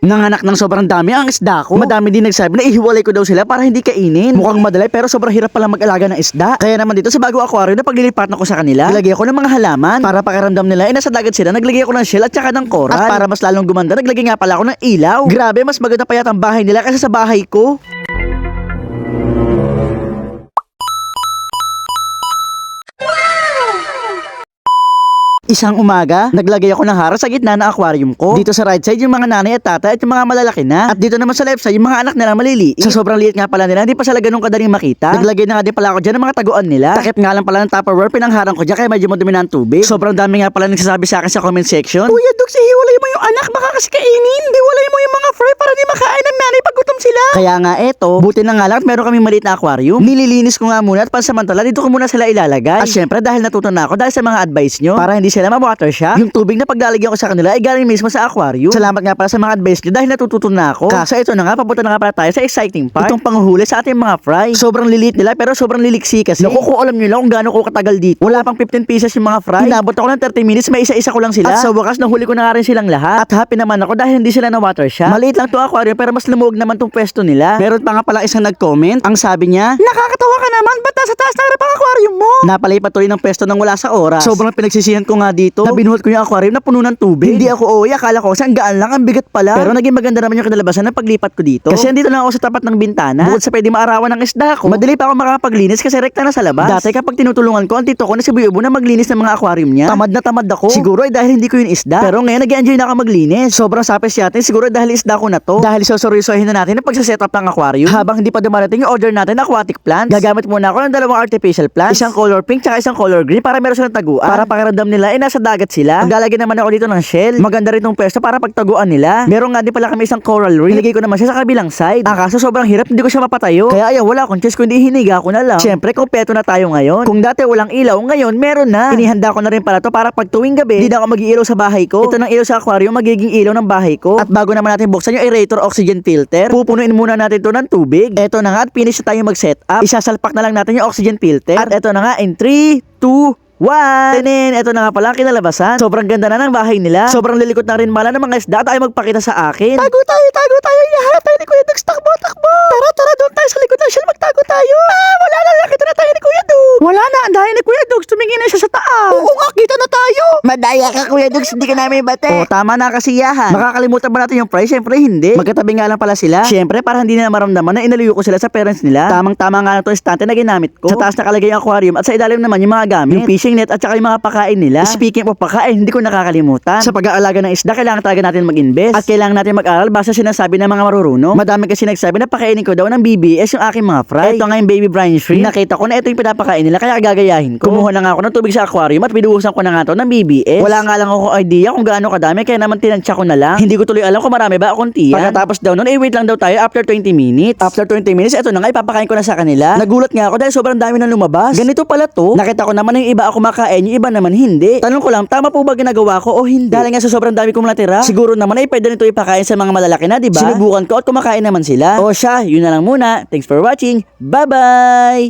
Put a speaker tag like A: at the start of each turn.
A: Nanganak ng sobrang dami ang isda ko. Madami din nagsabi na ihiwalay ko daw sila para hindi kainin. Mukhang madali pero sobrang hirap pala mag-alaga ng isda. Kaya naman dito sa bago aquarium na paglilipat na ko sa kanila, naglagay ako ng mga halaman para pakiramdam nila ay nasa dagat sila. Naglagay ako ng shell at saka ng coral. At para mas lalong gumanda, naglagay nga pala ako ng ilaw. Grabe, mas maganda pa yata ang bahay nila kaysa sa bahay ko. Isang umaga, naglagay ako ng harang sa gitna ng aquarium ko. Dito sa right side yung mga nanay at tatay at yung mga malalaki na. At dito naman sa left side yung mga anak nila maliliit. Sa sobrang liit nga pala nila, hindi pa sila ganun kadaling makita. Naglagay na nga din pala ako dyan ng mga taguan nila. Takip nga lang pala ng Tupperware, pinangharang ko dyan kaya medyo madumi na ang tubig. Sobrang dami nga pala nagsasabi sa akin sa comment section. Kuya Dux, hiwalay mo yung anak, baka kasi kainin. Hiwalay mo yung mga fry para di makain ng nanay pag gutom sila. Kaya nga eto, buti na nga lang at meron kaming maliit na aquarium. Nililinis ko nga muna at pansamantala dito ko muna sila ilalagay. At syempre dahil natuto na ako dahil sa mga advice nyo, para hindi sila ma-water siya. Yung tubig na paglalagyan ko sa kanila ay galing mismo sa aquarium. Salamat nga pala sa mga advice nyo dahil natututo na ako. Kaso ito na nga, papunta na nga pala tayo sa exciting part. Itong panghuli sa ating mga fry. Sobrang lilit nila pero sobrang liliksi kasi. Naku, kung alam nyo lang kung gaano ko katagal dito. Wala pang 15 pieces yung mga fry. Inabot ako ng 30 minutes, may isa-isa ko lang sila. At sa wakas, nahuli ko na nga rin silang lahat. At happy naman ako dahil hindi sila na-water siya. Maliit lang to aquarium pero mas lumuwag naman tong pwesto nila. Meron pa nga pala isang nag-comment. Ang sabi niya, nakakatawa ka naman, ba't nasa taas na ang aquarium mo? Napalay patuloy ng pwesto nang wala sa oras. Sobrang pinagsisihan ko nga dito na binuhat ko yung aquarium na puno ng tubig. Hindi ako akala ko kasi ang gaan lang, ang bigat pala. Pero naging maganda naman yung kinalabasan ng paglipat ko dito. Kasi andito lang ako sa tapat ng bintana. Bukod sa pwede maarawan ng isda ko, madali pa ako makapaglinis kasi rekta na sa labas. Dati kapag tinutulungan ko ang tito ko na si Buyo na maglinis ng mga aquarium niya, tamad na tamad ako. Siguro ay dahil hindi ko yung isda. Pero ngayon nag-enjoy na ako maglinis. Sobrang sapes yatin siguro dahil isda ko na to. Dahil sosoryosohin na natin ang pagsaset up ng aquarium. Habang hindi pa dumarating yung order natin ng aquatic plants, gagamit muna ako ng dalawang artificial plants, isang color pink tsaka isang color green para meron silang taguan. Para pakiramdam nila ay nasa dagat sila. Maglalagay naman ako dito ng shell. Maganda rin tong pwesto para pagtaguan nila. Meron nga din pala kami isang coral ring. Nilagay ko naman siya sa kabilang side. Kaso sobrang hirap, hindi ko siya mapatayo. Kaya ayaw, wala akong choice kundi hiniga ko na lang. Syempre, kompleto na tayo ngayon. Kung dati walang ilaw, ngayon meron na. Inihanda ko na rin pala to para pag tuwing gabi, hindi na ako mag-iilaw sa bahay ko. Ito ng ilaw sa aquarium, magiging ilaw ng bahay ko. At bago naman natin buksan yung aerator oxygen filter, pupunuin muna natin to ng tubig. Ito na nga at finish na tayo mag-set up. Isasalpak na lang natin yung oxygen filter. At ito na nga in 3, 2, 1! Ito na nga pala ang kinalabasan. Sobrang ganda na ng bahay nila. Sobrang lilikot na rin mala ng mga isda at ay magpakita sa akin. Tago tayo! Iyaharap tayo ni Kuya Dux! Takbo! Tara! Doon tayo sa likod ng shell. Magtago tayo! Wala na! Nakita na tayo ni Kuya Dux! Wala na! Ang dahil ni Kuya Dux! Tumingin na siya sa taas! Oo nga! Kita na tayo! Madaya ka Kuya Dux! Hindi ka namin bate! Oo, tama na kasiyahan. Makakalimutan ba natin yung price? Siyempre hindi. Magkatabi nga lang pala sila. Siyempre para hindi na maramdaman na inaluyo ko sila sa parents nila. Tamang-tama nga na to estante na ginamit ko. Sa taas nakalagay ang aquarium at sa ilalim naman yung mga gamit. Yung fishing net at saka yung mga pakain nila. Speaking of pakain, hindi ko nakakalimutan. Sa pag-aalaga ng isda, kailangan talaga natin mag-invest. At kailangan natin mag-aral basta sinasabi ng mga marurunong. Madami kasi nagsabi na pakainin ko daw ng BBS yung aking mga fry. Ito nga yung baby brine shrimp. Nakita ko na ito yung pinapakain nila kaya gagayahin ko. Kumuha na nga ako ng tubig sa aquarium at binuhusan ko na nga to ng BBS. Wala nga lang ako idea kung gaano kadami kaya naman tinansya ko na lang. Hindi ko tuloy alam kung marami ba o konti. Pagkatapos daw nun, wait lang daw tayo after 20 minutes. After 20 minutes, ito na nga ipapakain ko na sa kanila. Nagulat nga ako dahil sobrang dami nang lumabas. Ganito pala to. Nakita ko naman yung iba ako makain, yung iba naman hindi. Tanong ko lang, tama po ba ginagawa ko o hindi? Dahil nga sa sobrang dami kong natira, siguro naman ay pwede nito ipakain sa mga malalaki na, diba? Sinubukan ko at kumakain naman sila. O siya, yun na lang muna. Thanks for watching. Bye-bye!